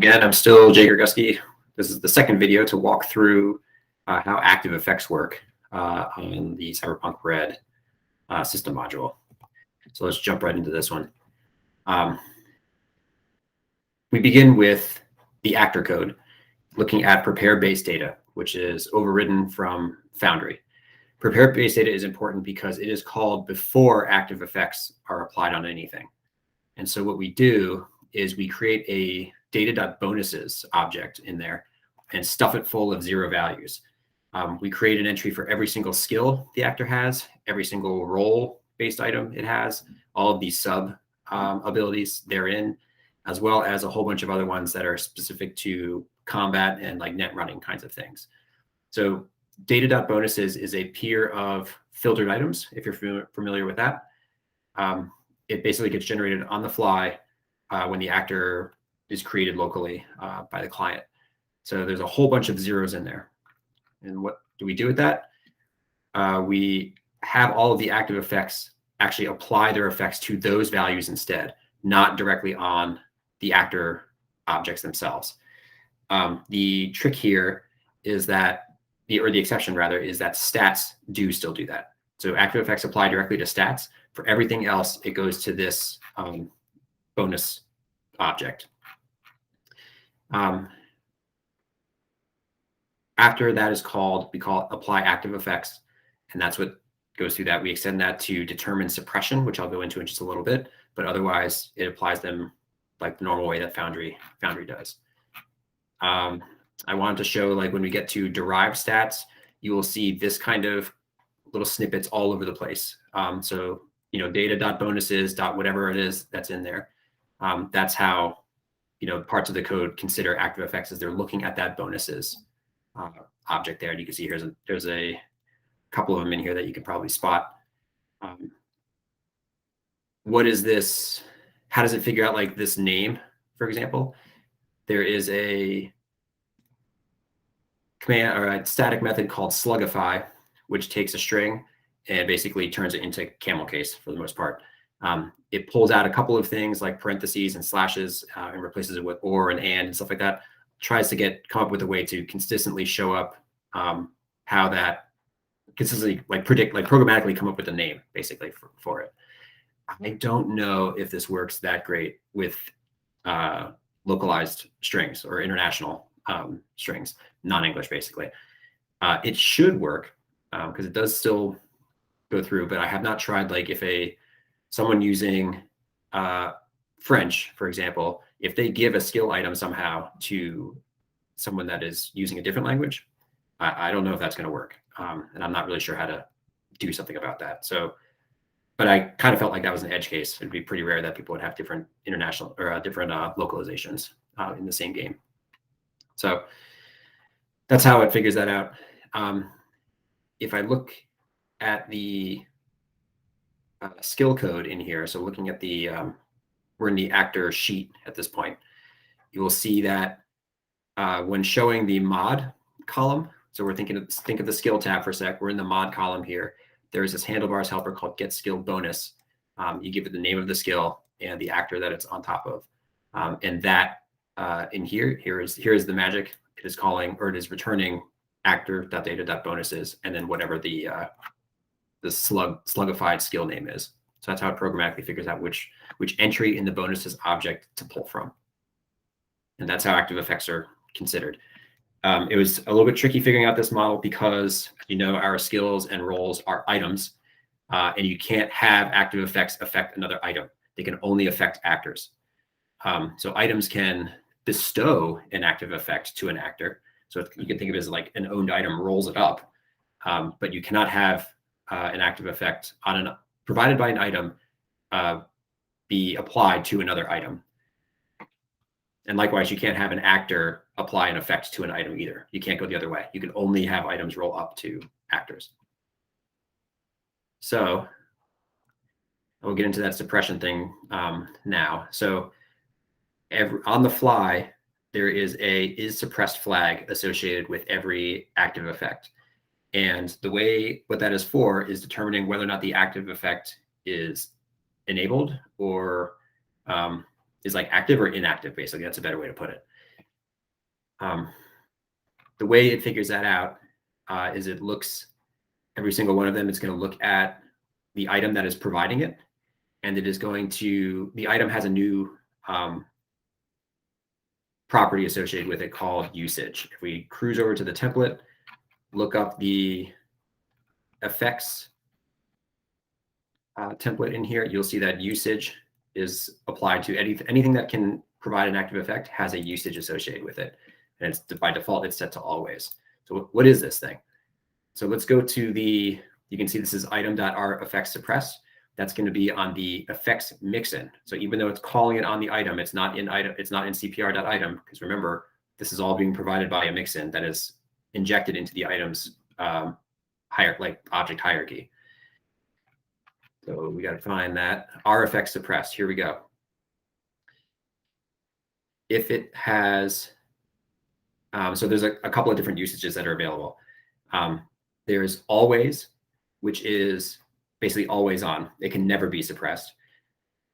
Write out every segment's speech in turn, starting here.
again. I'm still Jay Gorguski. This is the second video to walk through how active effects work on the Cyberpunk Red system module. So let's jump right into this one. We begin with the actor code, looking at prepare base data, which is overridden from Foundry. Prepare base data is important because it is called before active effects are applied on anything. And so what we do is we create a data.bonuses object in there and stuff it full of 0 values. We create an entry for every single skill the actor has, every single role-based item it has, all of these sub abilities therein, as well as a whole bunch of other ones that are specific to combat and like net running kinds of things. So data.bonuses is a peer of filtered items, if you're familiar with that. It basically gets generated on the fly when the actor is created locally by the client. So there's a whole bunch of zeros in there. And what do we do with that? We have all of the active effects actually apply their effects to those values instead, not directly on the actor objects themselves. The trick here is that, or the exception rather, is that stats do still do that. So active effects apply directly to stats. For everything else, it goes to this bonus object. After that is called, we call it apply active effects, and that's what goes through that. We extend that to determine suppression, which I'll go into in just a little bit, but otherwise it applies them like the normal way that Foundry does. I wanted to show, like, when we get to derived stats, you will see this kind of little snippets all over the place. So, you know, data.bonuses, whatever it is that's in there. That's how, you know, parts of the code consider active effects as they're looking at that bonuses object there. And you can see there's a couple of them in here that you can probably spot. What is this? How does it figure out like this name, for example? There is a command or a static method called slugify, which takes a string and basically turns it into camel case for the most part. It pulls out a couple of things like parentheses and slashes and replaces it with or and stuff like that. Tries to come up with a way to consistently show up how that consistently programmatically come up with a name basically for it. I don't know if this works that great with localized strings or international strings, non-English basically. It should work because it does still go through, but I have not tried, like, if someone using French, for example, if they give a skill item somehow to someone that is using a different language, I don't know if that's going to work. And I'm not really sure how to do something about that. So, but I kind of felt like that was an edge case. It'd be pretty rare that people would have different international or different localizations in the same game. So that's how it figures that out. If I look at the skill code in here, so looking at the, we're in the actor sheet at this point, you will see that when showing the mod column, so think of the skill tab for a sec, we're in the mod column here. There's this handlebars helper called get skill bonus. You give it the name of the skill and the actor that it's on top of. And that in here is the magic. It is calling, or it is returning actor.data.bonuses, and then whatever the slugified skill name is. So that's how it programmatically figures out which entry in the bonuses object to pull from. And that's how active effects are considered. It was a little bit tricky figuring out this model because, you know, our skills and roles are items, and you can't have active effects affect another item. They can only affect actors. So items can bestow an active effect to an actor. So you can think of it as like an owned item rolls it up, but you cannot have an active effect on provided by an item be applied to another item. And likewise, you can't have an actor apply an effect to an item either. You can't go the other way. You can only have items roll up to actors. So we'll get into that suppression thing now. So on the fly, there is a is suppressed flag associated with every active effect. And what that is for is determining whether or not the active effect is enabled or is like active or inactive, basically. That's a better way to put it. The way it figures that out is it looks, every single one of them, it's going to look at the item that is providing it. And it is going to, the item has a new property associated with it called usage. If we cruise over to the template, look up the effects template in here, you'll see that usage is applied to anything that can provide an active effect has a usage associated with it. And it's by default, it's set to always. So what is this thing? So let's go to the, you can see this is item.rEffectsSuppress. That's going to be on the effects mixin. So even though it's calling it on the item, it's not in item, it's not in CPR.item, because remember, this is all being provided by a mixin that is injected into the item's object hierarchy. So we got to find that rEffectsSuppress. Here we go. If it has, so there's a couple of different usages that are available. There's always, which is basically always on. It can never be suppressed.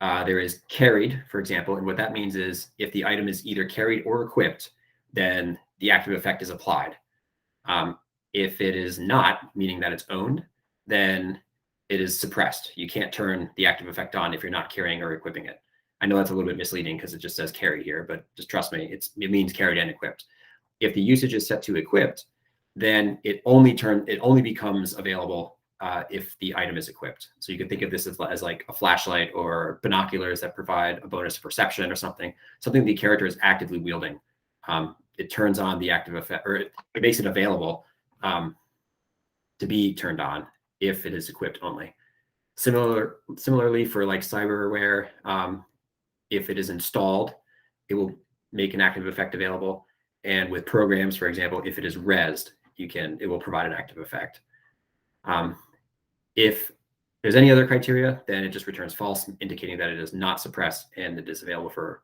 There is carried, for example, and what that means is if the item is either carried or equipped, then the active effect is applied. If it is not, meaning that it's owned, then it is suppressed. You can't turn the active effect on if you're not carrying or equipping it. I know that's a little bit misleading because it just says carry here, but just trust me, it means carried and equipped. If the usage is set to equipped, then it only becomes available if the item is equipped. So you can think of this as like a flashlight or binoculars that provide a bonus of perception or something the character is actively wielding. It turns on the active effect, or it makes it available to be turned on if it is equipped only. Similarly for like cyberware, if it is installed, it will make an active effect available. And with programs, for example, if it is resed, it will provide an active effect. If there's any other criteria, then it just returns false, indicating that it is not suppressed and it is available for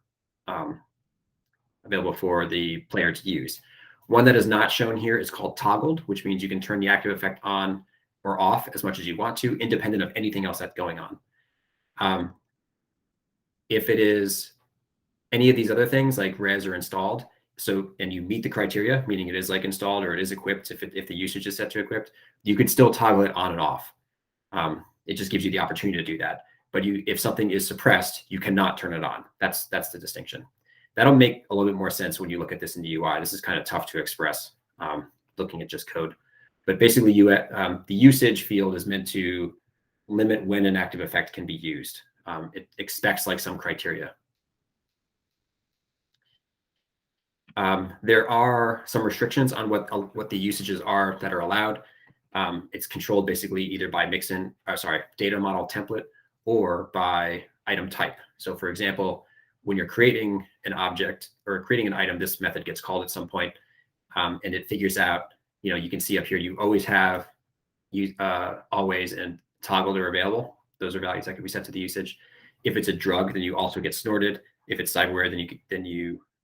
the player to use. One that is not shown here is called toggled, which means you can turn the active effect on or off as much as you want to, independent of anything else that's going on. If it is any of these other things like res or installed, and you meet the criteria, meaning it is like installed or it is equipped, if the usage is set to equipped, you could still toggle it on and off. It just gives you the opportunity to do that. But if something is suppressed, you cannot turn it on. That's the distinction. That'll make a little bit more sense when you look at this in the UI. This is kind of tough to express looking at just code. But basically, the usage field is meant to limit when an active effect can be used. It expects like some criteria. There are some restrictions on what the usages are that are allowed. It's controlled basically either by data model template or by item type. So for example, when you're creating an object or creating an item, this method gets called at some point, and it figures out, you can see up here, you always have always and toggled or available. Those are values that can be set to the usage. If it's a drug, then you also get snorted. If it's cyberware,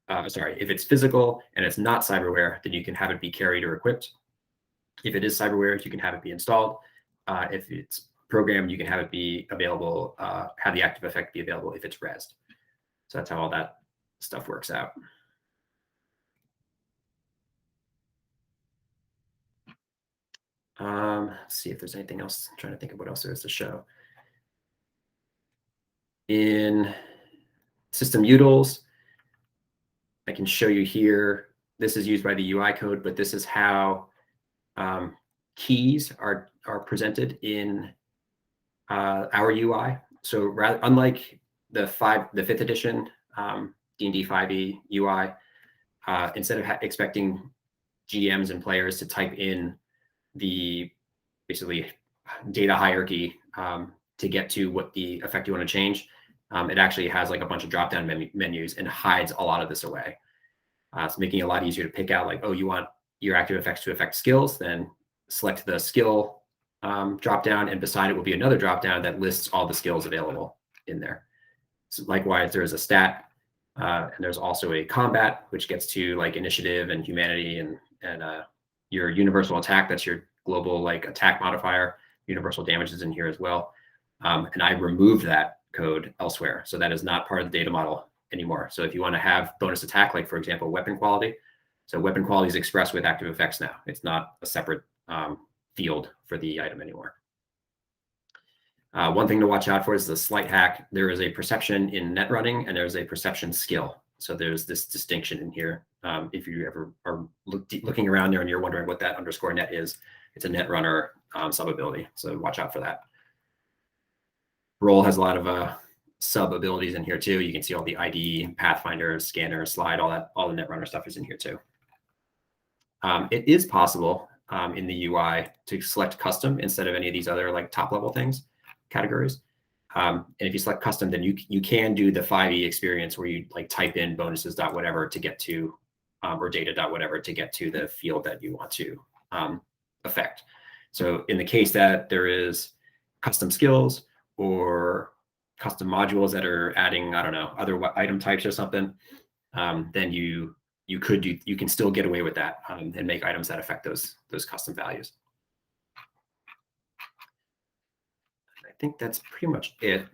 if it's physical and it's not cyberware, then you can have it be carried or equipped. If it is cyberware, you can have it be installed. If it's programmed, you can have it be available, have the active effect be available if it's resed. So that's how all that stuff works out. Let's see if there's anything else. I'm trying to think of what else there is to show. In system utils, I can show you here. This is used by the UI code, but this is how keys are presented in our UI. So unlike the 5th edition D&D 5e UI, instead of expecting GMs and players to type in the basically data hierarchy to get to what the effect you want to change, it actually has like a bunch of drop-down menus and hides a lot of this away. It's making it a lot easier to pick out, like, oh, you want your active effects to affect skills, then select the skill drop-down, and beside it will be another drop-down that lists all the skills available in there. So likewise, there is a stat, and there's also a combat, which gets to like initiative and humanity and your universal attack. That's your global like attack modifier. Universal damage is in here as well. And I removed that code elsewhere. So that is not part of the data model anymore. So if you want to have bonus attack, like for example, weapon quality. So weapon quality is expressed with ActiveFX now. It's not a separate field for the item anymore. One thing to watch out for is the slight hack. There is a perception in net running and there's a perception skill. So there's this distinction in here. If you ever are looking around there and you're wondering what that _net is, it's a net runner sub ability. So watch out for that. Roll has a lot of sub abilities in here too. You can see all the ID, Pathfinder, Scanner, Slide, all the net runner stuff is in here too. It is possible in the UI to select custom instead of any of these other like top level things, categories. And if you select custom, then you can do the 5e experience where you like type in bonuses.whatever to get to, or data.whatever to get to the field that you want to affect. So in the case that there is custom skills or custom modules that are adding, I don't know, other item types or something, then you can still get away with that and make items that affect those custom values. I think that's pretty much it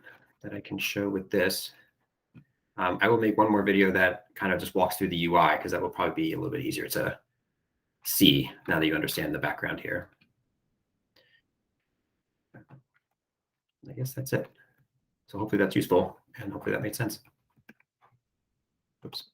that I can show with this. I will make one more video that kind of just walks through the UI because that will probably be a little bit easier to see now that you understand the background here. I guess that's it. So hopefully that's useful and hopefully that made sense. Oops.